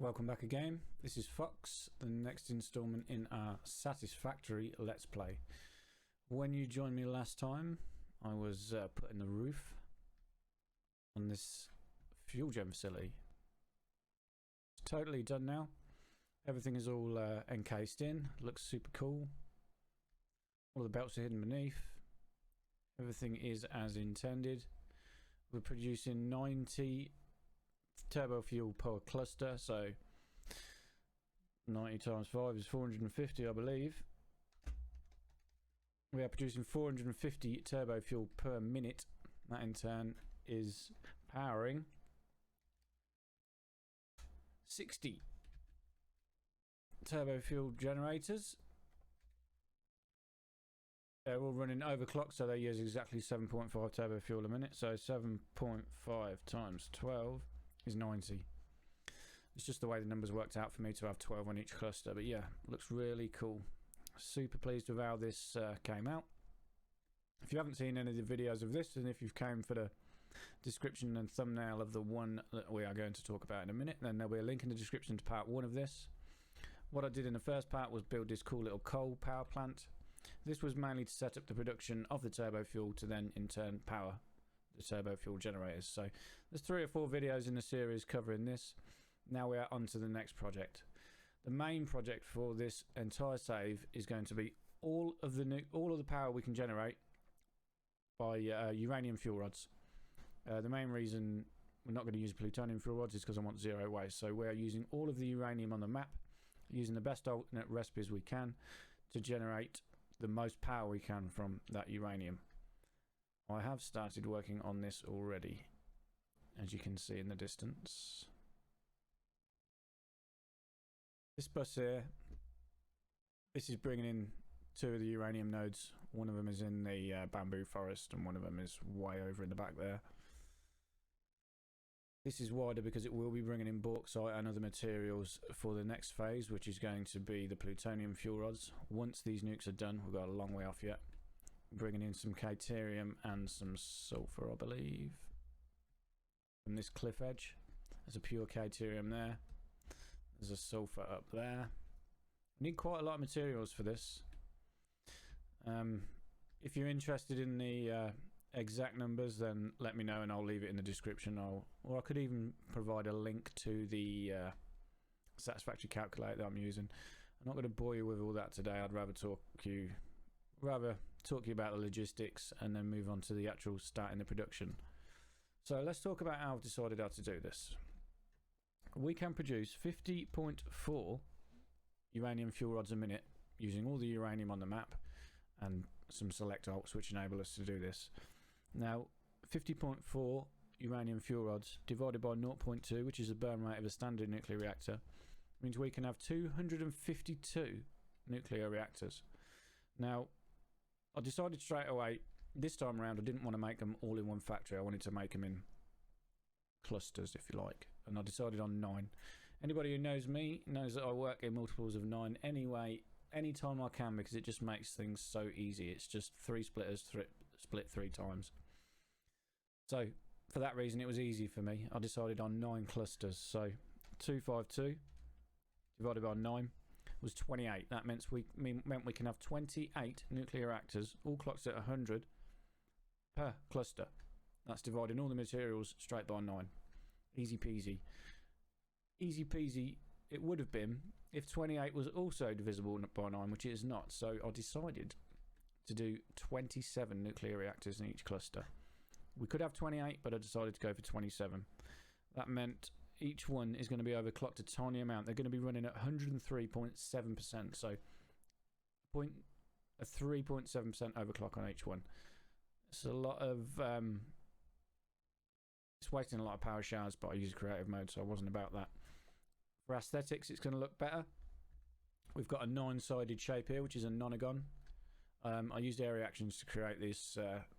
Welcome back again. This is Fox, the next installment in our Satisfactory Let's Play. When you joined me last time, I was putting the roof on this fuel gen facility. It's totally done now. Everything is all encased in. Looks super cool. All the belts are hidden beneath. Everything is as intended. We're producing 90 turbo fuel per cluster, so 90 times 5 is 450, I believe. We are producing 450 turbo fuel per minute. That in turn is powering 60 turbo fuel generators. They're all running overclocked, so they use exactly 7.5 turbo fuel a minute. So 7.5 times 12 is 90. It's just the way the numbers worked out for me to have 12 on each cluster. But yeah, looks really cool. Super pleased with how this came out. If you haven't seen any of the videos of this, and if you've came for the description and thumbnail of the one that we are going to talk about in a minute, then there'll be a link in the description to part one of this. What I did in the first part was build this cool little coal power plant. This was mainly to set up the production of the turbo fuel to then in turn power the turbo fuel generators. So there's 3 or 4 videos in the series covering this. Now we are on to the next project. The main project for this entire save is going to be all of the power we can generate by uranium fuel rods. The main reason we're not going to use plutonium fuel rods is because I want 0 waste. So we're using all of the uranium on the map, using the best alternate recipes we can to generate the most power we can from that uranium. I have started working on this already, as you can see in the distance. This bus here, this is bringing in 2 of the uranium nodes. One of them is in the bamboo forest and one of them is way over in the back there. This is wider because it will be bringing in bauxite and other materials for the next phase, which is going to be the plutonium fuel rods. Once these nukes are done, we've got a long way off yet. Bringing in some Catenium and some sulfur, I believe, from this cliff edge. There's a pure Catenium there. There's a sulfur up there. We need quite a lot of materials for this. If you're interested in the exact numbers, then let me know and I'll leave it in the description. Or I could even provide a link to the Satisfactory calculator that I'm using. I'm not going to bore you with all that today. I'd rather talk to you about the logistics and then move on to the actual starting the production. So let's talk about how I've decided how to do this. We can produce 50.4 uranium fuel rods a minute using all the uranium on the map and some select alts which enable us to do this. Now 50.4 uranium fuel rods divided by 0.2, which is the burn rate of a standard nuclear reactor, means we can have 252 nuclear reactors. Now I decided straight away, this time around I didn't want to make them all in one factory. I wanted to make them in clusters, if you like, and I decided on 9. Anybody who knows me knows that I work in multiples of 9 anyway, anytime I can, because it just makes things so easy. It's just 3 splitters, split 3 times. So for that reason it was easy for me. I decided on 9 clusters. So 252 divided by 9 was 28. That meant we can have 28 nuclear reactors, all clocked at 100 per cluster. That's dividing all the materials straight by 9. Easy peasy. Easy peasy it would have been if 28 was also divisible by 9, which it is not. So I decided to do 27 nuclear reactors in each cluster. We could have 28, but I decided to go for 27. That meant each one is going to be overclocked a tiny amount. They're going to be running at 103.7%, so a 3.7% overclock on each one. It's a lot of it's wasting a lot of power showers, but I use creative mode, so I wasn't about that. For aesthetics, it's going to look better. We've got a 9-sided shape here, which is a nonagon. I used air reactions to create this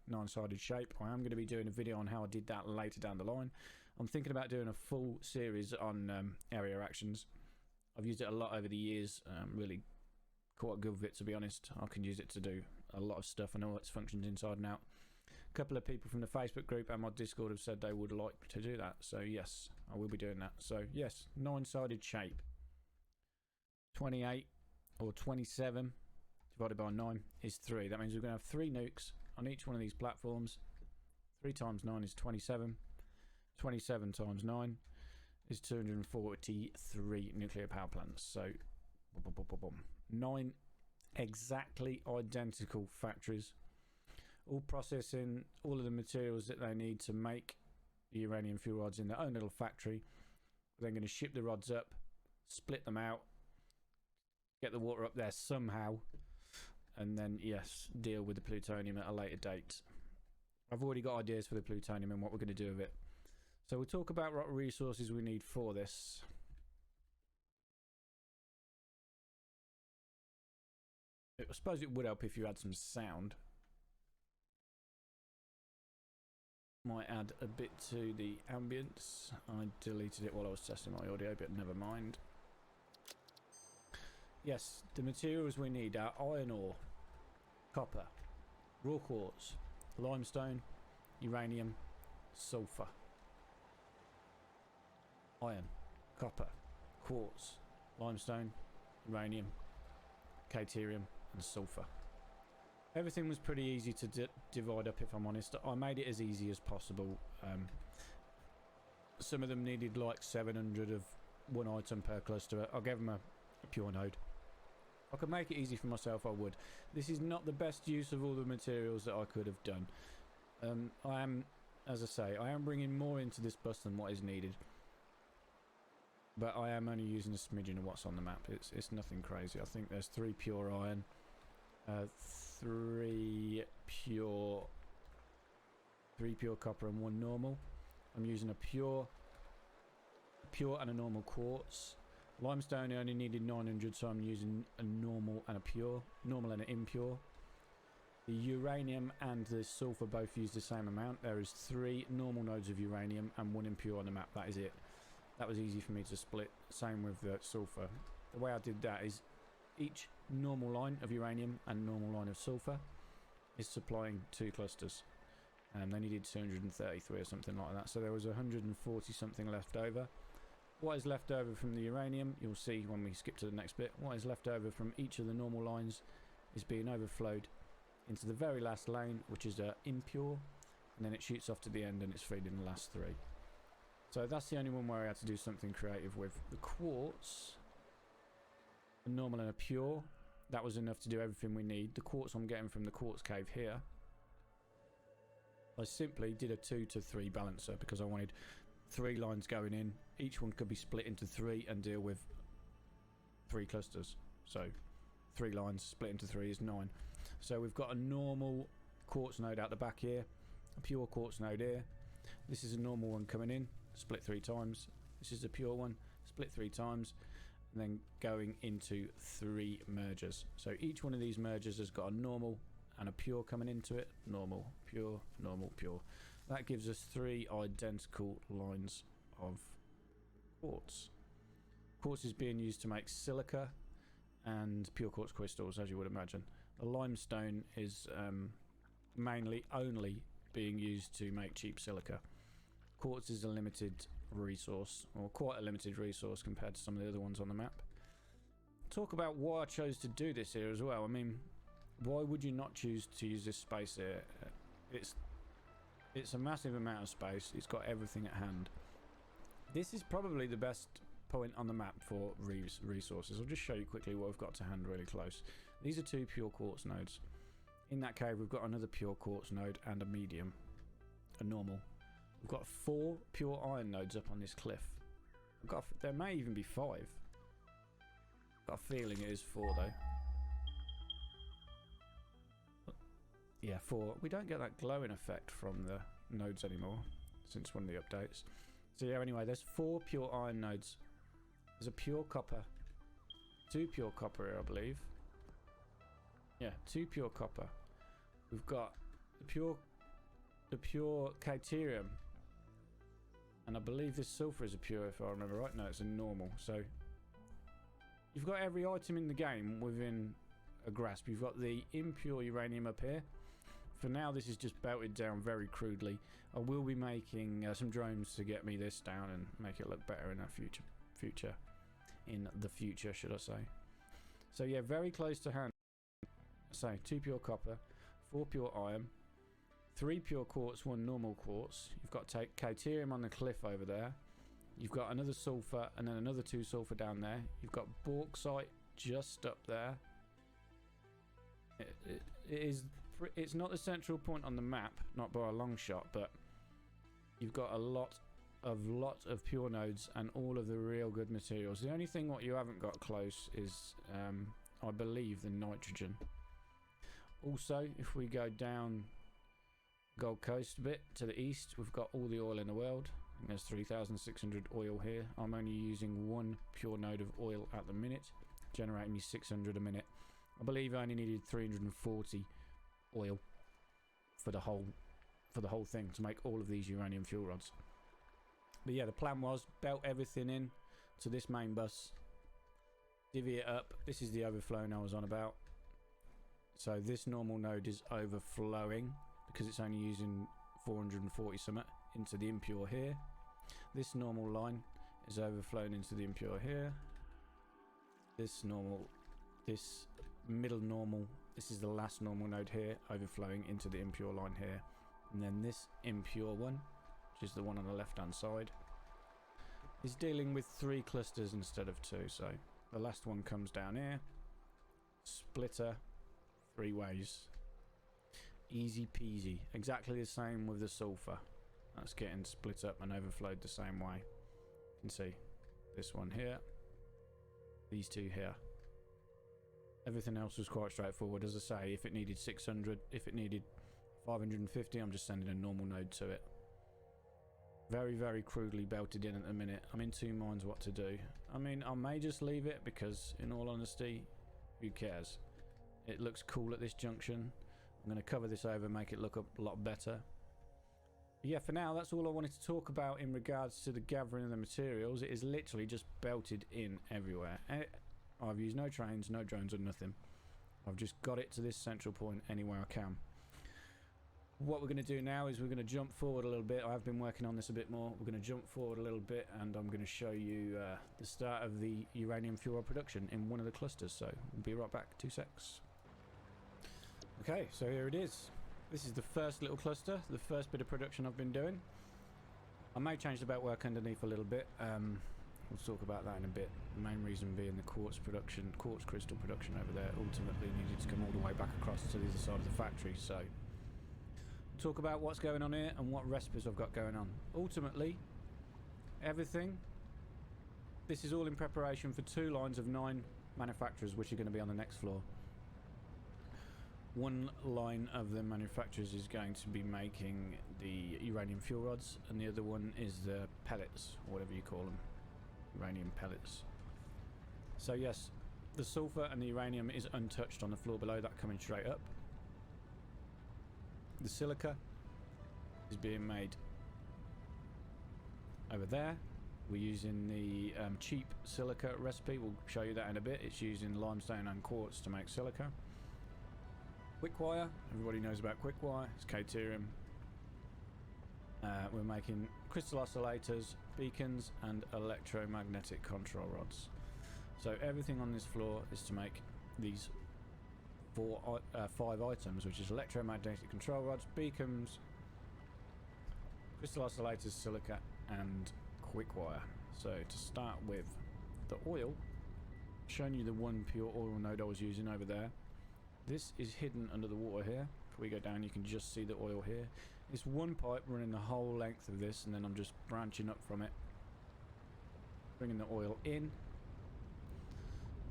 9-sided shape. I am going to be doing a video on how I did that later down the line. I'm thinking about doing a full series on area reactions. I've used it a lot over the years. Really quite good with it, to be honest. I can use it to do a lot of stuff. I know its functions inside and out. A couple of people from the Facebook group and my Discord have said they would like to do that. So yes, I will be doing that. So yes, 9-sided shape. 28 or 27 divided by 9 is 3. That means we're going to have 3 nukes on each one of these platforms. 3 times 9 is 27. 27 times 9 is 243 nuclear power plants. So 9 exactly identical factories, all processing all of the materials that they need to make the uranium fuel rods in their own little factory. They're going to ship the rods up, split them out, get the water up there somehow, and then yes, deal with the plutonium at a later date. I've already got ideas for the plutonium and what we're going to do with it. So we'll talk about what resources we need for this. I suppose it would help if you had some sound. Might add a bit to the ambience. I deleted it while I was testing my audio, but never mind. Yes, the materials we need are iron ore, copper, raw quartz, limestone, uranium, sulfur. Iron, copper, quartz, limestone, uranium, Catenium and sulfur. Everything was pretty easy to divide up, if I'm honest. I made it as easy as possible. Some of them needed like 700 of one item per cluster. I gave them a pure node. If I could make it easy for myself, I would. This is not the best use of all the materials that I could have done. I am, as I say, I am bringing more into this bus than what is needed. But I am only using a smidgen of what's on the map. It's nothing crazy. I think there's 3 pure iron, 3 pure copper and 1 normal. I'm using a pure and a normal quartz. Limestone only needed 900, so I'm using a normal and a pure, normal and an impure. The uranium and the sulfur both use the same amount. There is 3 normal nodes of uranium and 1 impure on the map. That is it. That was easy for me to split. Same with the sulfur. The way I did that is each normal line of uranium and normal line of sulfur is supplying 2 clusters. And they needed 233 or something like that. So there was 140 something left over. What is left over from the uranium, you'll see when we skip to the next bit, what is left over from each of the normal lines is being overflowed into the very last lane, which is impure, and then it shoots off to the end and it's feeding the last 3. So that's the only one where I had to do something creative with. The quartz, a normal and a pure, that was enough to do everything we need. The quartz I'm getting from the quartz cave here, I simply did a 2 to 3 balancer because I wanted 3 lines going in. Each one could be split into 3 and deal with 3 clusters. So 3 lines split into 3 is 9. So we've got a normal quartz node out the back here, a pure quartz node here. This is a normal one coming in, split 3 times. This is a pure one, split 3 times, and then going into 3 mergers. So each one of these mergers has got a normal and a pure coming into it. Normal, pure, normal, pure. That gives us 3 identical lines of quartz. Quartz is being used to make silica and pure quartz crystals, as you would imagine. The limestone is mainly only being used to make cheap silica. Quartz is a limited resource, or quite a limited resource compared to some of the other ones on the map. Talk about why I chose to do this here as well. I mean, why would you not choose to use this space here? It's a massive amount of space. It's got everything at hand. This is probably the best point on the map for resources. I'll just show you quickly what we've got to hand really close. These are 2 pure quartz nodes. In that cave we've got another pure quartz node and a medium, a normal. We've got 4 pure iron nodes up on this cliff. There may even be 5. Got a feeling it is 4 though. Yeah, 4. We don't get that glowing effect from the nodes anymore since one of the updates. So yeah, anyway, there's 4 pure iron nodes. There's a pure copper, 2 pure copper here, I believe. Yeah, 2 pure copper. We've got the pure Catenium, and I believe this sulfur is a pure, if I remember right. No, it's a normal. So you've got every item in the game within a grasp. You've got the impure uranium up here, For now, this is just belted down very crudely. I will be making some drones to get me this down and make it look better in the future, should I say. So yeah, very close to hand. So 2 pure copper, 4 pure iron, 3 pure quartz, 1 normal quartz. You've got Catenium on the cliff over there. You've got another sulfur and then another 2 sulfur down there. You've got bauxite just up there. It's not the central point on the map, not by a long shot, but you've got a lot of pure nodes and all of the real good materials. The only thing what you haven't got close is I believe the nitrogen. Also, if we go down Gold Coast a bit to the east, we've got all the oil in the world. I think there's 3,600 oil here. I'm only using 1 pure node of oil at the minute, generating me 600 a minute. I believe I only needed 340 oil for the whole thing to make all of these uranium fuel rods. But yeah, the plan was belt everything in to this main bus, divvy it up. This is the overflowing I was on about. So this normal node is overflowing because it's only using 440 something into the impure here. This normal line is overflowing into the impure here. This middle normal, this is the last normal node here, overflowing into the impure line here. And then this impure one, which is the one on the left hand side, is dealing with 3 clusters instead of 2. So the last one comes down here, splitter 3 ways, easy peasy. Exactly the same with the sulfur, that's getting split up and overflowed the same way. You can see this one here, these 2 here. Everything else was quite straightforward. As I say, if it needed 600, if it needed 550, I'm just sending a normal node to it. Very, very crudely belted in at the minute. I'm in 2 minds what to do. I mean, I may just leave it because, in all honesty, who cares? It looks cool at this junction. I'm going to cover this over, make it look a lot better. But yeah, for now, that's all I wanted to talk about in regards to the gathering of the materials. It is literally just belted in everywhere. I've used no trains, no drones or nothing. I've just got it to this central point anywhere I can. What we're going to do now is we're going to jump forward a little bit. I have been working on this a bit more. We're going to jump forward a little bit and I'm going to show you the start of the uranium fuel production in one of the clusters. So we'll be right back, 2 secs. Okay, so here it is. This is the first little cluster, the first bit of production I've been doing. I may change the beltwork underneath a little bit. We'll talk about that in a bit. The main reason being the quartz crystal production over there ultimately needed to come all the way back across to the other side of the factory. So talk about what's going on here and what recipes I've got going on. Ultimately, everything, this is all in preparation for 2 lines of 9 manufacturers which are going to be on the next floor. One line of the manufacturers is going to be making the uranium fuel rods and the other one is the pellets, or whatever you call them. Uranium pellets. So yes, the sulfur and the uranium is untouched on the floor below, that coming straight up. The silica is being made over there. We're using the cheap silica recipe. We'll show you that in a bit. It's using limestone and quartz to make silica. Quickwire, everybody knows about quickwire. It's Catenium. We're making crystal oscillators, beacons and electromagnetic control rods. So everything on this floor is to make these 5 items, which is electromagnetic control rods, beacons, crystal oscillators, silica and quickwire. So to start with the oil, showing you the 1 pure oil node I was using over there. This is hidden under the water here. If we go down you can just see the oil here. It's 1 pipe running the whole length of this and then I'm just branching up from it, bringing the oil in,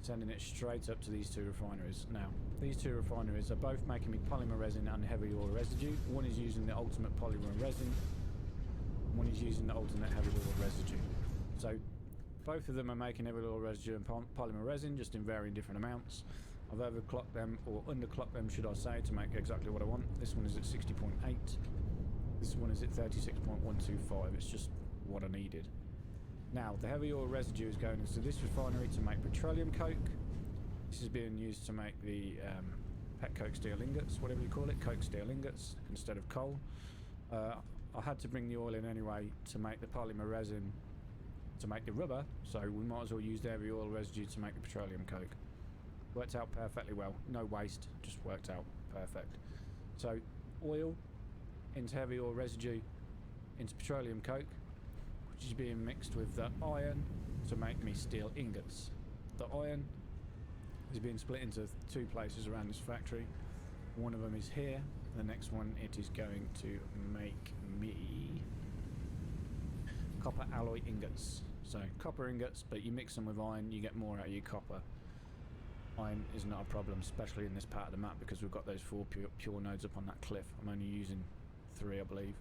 sending it straight up to these 2 refineries. Now these 2 refineries are both making me polymer resin and heavy oil residue. One is using the ultimate polymer resin, one is using the ultimate heavy oil residue. So both of them are making heavy oil residue and polymer resin, just in varying different amounts. I've overclocked them, or underclocked them should I say, to make exactly what I want. This one is at 60.8, this one is at 36.125, it's just what I needed. Now the heavy oil residue is going into this refinery to make petroleum coke. This is being used to make the pet coke steel ingots, whatever you call it, coke steel ingots instead of coal. I had to bring the oil in anyway to make the polymer resin to make the rubber, so we might as well use the heavy oil residue to make the petroleum coke. Worked out perfectly well, no waste, just worked out perfect. So oil into heavy oil residue into petroleum coke, which is being mixed with the iron to make me steel ingots. The iron is being split into two places around this factory. One of them is here, the next one it is going to make me copper alloy ingots. So copper ingots, but you mix them with iron, you get more out of your copper. Iron is not a problem, especially in this part of the map, because we've got those 4 pure nodes up on that cliff. I'm only using 3, I believe.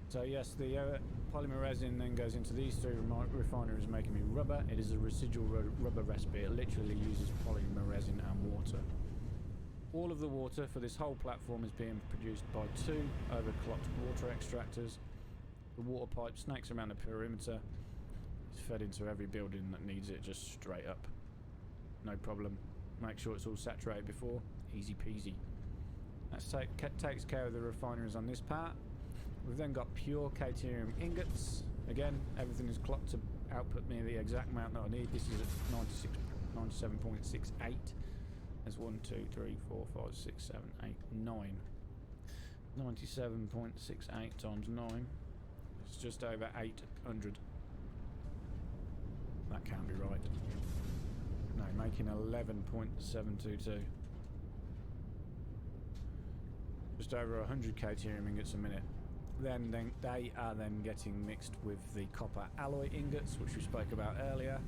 So yes, the polymer resin then goes into these 3 refineries, making me rubber. It is a residual rubber recipe. It literally uses polymer resin and water. All of the water for this whole platform is being produced by 2 overclocked water extractors. The water pipe snakes around the perimeter. It's fed into every building that needs it, just straight up. No problem. Make sure it's all saturated before. Easy peasy. That takes care of the refineries on this part. We've then got pure Catenium ingots. Again, everything is clocked to output me the exact amount that I need. This is at 97.68. There's 1, 2, 3, 4, 5, 6, 7, 8, 9. 97.68 times 9. It's just over 800. That can't be right. No, making 11.722. Just over 100 Catenium ingots a minute. Then they are then getting mixed with the copper alloy ingots, which we spoke about earlier,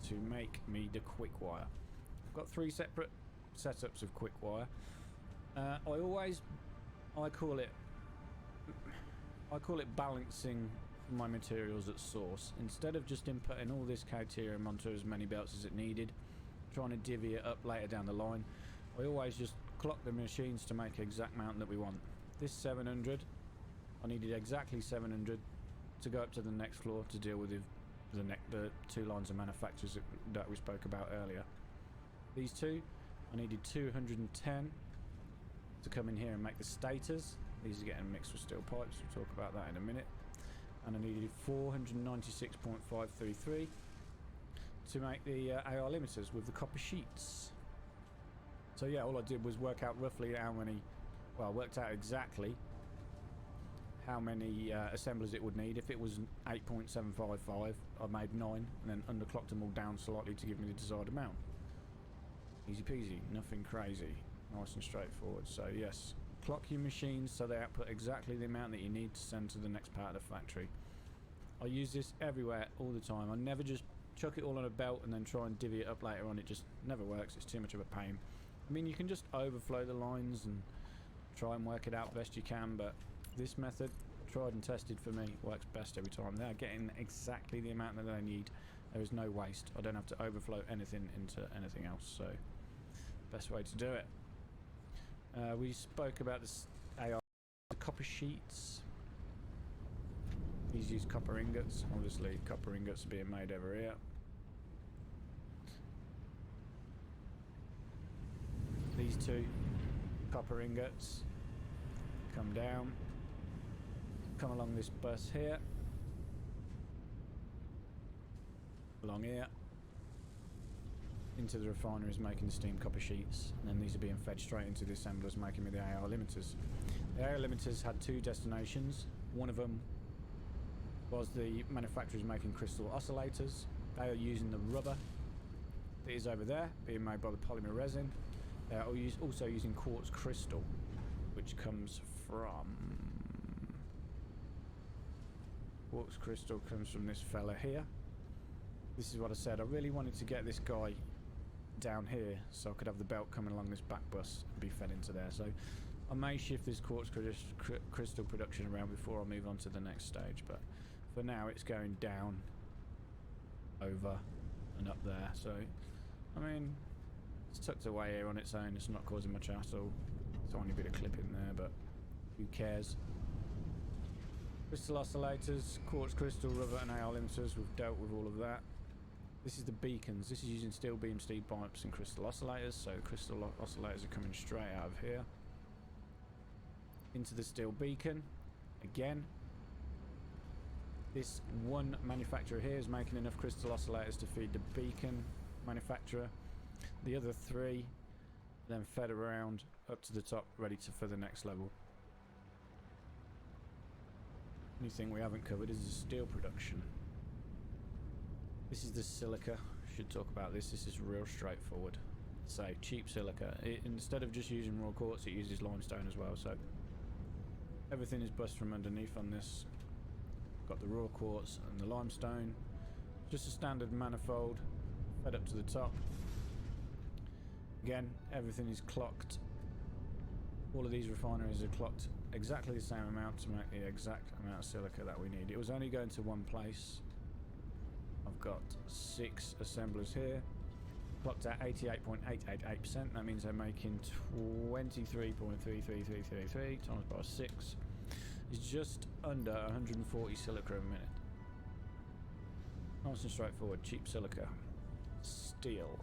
to make me the quick wire. I've got 3 separate setups of quick wire. I call it balancing my materials at source. Instead of just inputting all this Catenium onto as many belts as it needed, trying to divvy it up later down the line, I always just clock the machines to make the exact amount that we want. This 700, I needed exactly 700 to go up to the next floor to deal with the 2 lines of manufacturers that we spoke about earlier. These 2, I needed 210 to come in here and make the stators. These are getting mixed with steel pipes, we'll talk about that in a minute. And I needed 496.533 to make the AR limiters with the copper sheets. So yeah, all I did was work out roughly how many, well, worked out exactly how many assemblers it would need. If it was 8.755, I made 9 and then underclocked them all down slightly to give me the desired amount. Easy peasy, nothing crazy, nice and straightforward. So yes, clock your machines so they output exactly the amount that you need to send to the next part of the factory. I use this everywhere all the time. I never just chuck it all on a belt and then try and divvy it up later on. It just never works. It's too much of a pain. I mean, you can just overflow the lines and try and work it out best you can, but this method, tried and tested for me, works best every time. They're getting exactly the amount that they need. There is no waste. I don't have to overflow anything into anything else, so best way to do it. We spoke about this AR, the copper sheets. These use copper ingots. Obviously, copper ingots are being made over here. These 2 copper ingots come down, come along this bus here, along here, into the refineries making the steam copper sheets, and then these are being fed straight into the assemblers making me the AR limiters. The AR limiters had 2 destinations. One of them was the manufacturers making crystal oscillators. They are using the rubber that is over there, being made by the polymer resin. They are also using quartz crystal, which comes from... Quartz crystal comes from this fella here. This is what I said. I really wanted to get this guy down here so I could have the belt coming along this back bus and be fed into there. So I may shift this quartz crystal production around before I move on to the next stage, but for now it's going down, over and up there. So I mean, it's tucked away here on its own. It's not causing much hassle. Tiny bit of clip in there, but who cares? Crystal oscillators, quartz crystal, rubber and AR limiters. We've dealt with all of that. This is the beacons. This is using steel beam, steel pipes and crystal oscillators. So the crystal oscillators are coming straight out of here into the steel beacon. Again, this one manufacturer here is making enough crystal oscillators to feed the beacon manufacturer. The other 3 then fed around up to the top, ready for the next level. Only thing we haven't covered is the steel production. This is the silica. Should talk about this. This is real straightforward. So cheap silica. Instead of just using raw quartz, it uses limestone as well. So everything is bust from underneath on this. Got the raw quartz and the limestone. Just a standard manifold fed up to the top. Again, everything is clocked. All of these refineries are clocked exactly the same amount to make the exact amount of silica that we need. It was only going to one place. I've got 6 assemblers here. Clocked at 88.888%. That means they're making 23.33333 times by 6 is just under 140 silica a minute. Nice and straightforward. Cheap silica. Steel.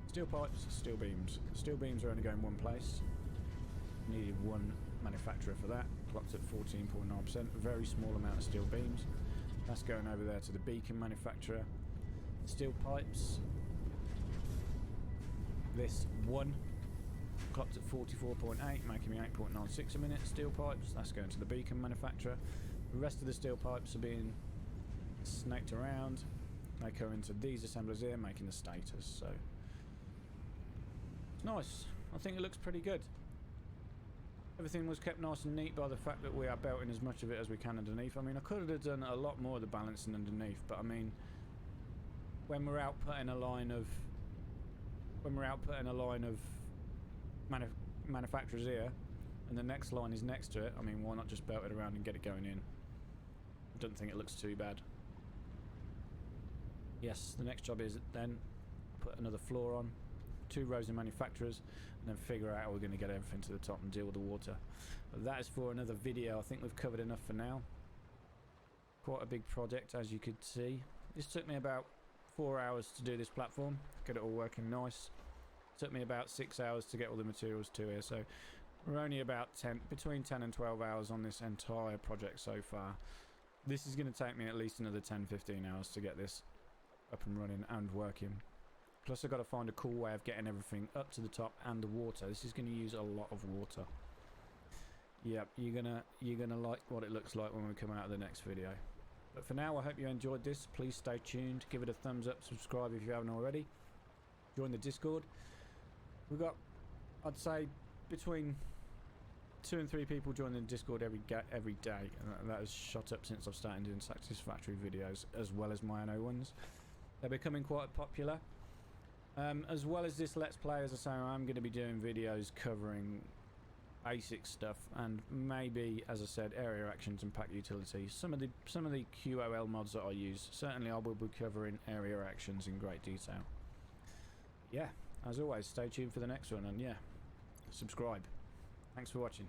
Steel pipes, steel beams. Steel beams are only going one place. Needed one manufacturer for that. Clocked at 14.9%. Very small amount of steel beams. That's going over there to the beacon manufacturer. Steel pipes. This one clocked at 44.8, making me 8.96 a minute. Steel pipes. That's going to the beacon manufacturer. The rest of the steel pipes are being snaked around. They go into these assemblers here, making the stators. So it's nice. I think it looks pretty good. Everything was kept nice and neat by the fact that we are belting as much of it as we can underneath. I mean, I could have done a lot more of the balancing underneath, but I mean, when we're outputting a line of manufacturers here, and the next line is next to it, I mean, why not just belt it around and get it going in? I don't think it looks too bad. Yes, the next job is then put another floor on, 2 rows of manufacturers, and then figure out how we're going to get everything to the top and deal with the water. But that is for another video. I think we've covered enough for now. Quite a big project, as you could see. This took me about 4 hours to do this platform, get it all working nice. Took me about 6 hours to get all the materials to here, so we're only about between 10 and 12 hours on this entire project so far. This is going to take me at least another 10-15 hours to get this up and running and working. Plus I've got to find a cool way of getting everything up to the top and the water. This is going to use a lot of water. Yep, you're gonna like what it looks like when we come out of the next video. But for now, I hope you enjoyed this. Please stay tuned, give it a thumbs up, subscribe if you haven't already. Join the Discord. We've got, I'd say, between 2 and 3 people join the Discord every day, and that has shot up since I've started doing Satisfactory videos, as well as my own ones. They're becoming quite popular. As well as this Let's Play, as I say, I'm going to be doing videos covering basic stuff, and maybe, as I said, area actions and pack utilities. Some of the QOL mods that I use. Certainly, I will be covering area actions in great detail. Yeah, as always, stay tuned for the next one, and yeah, subscribe. Thanks for watching.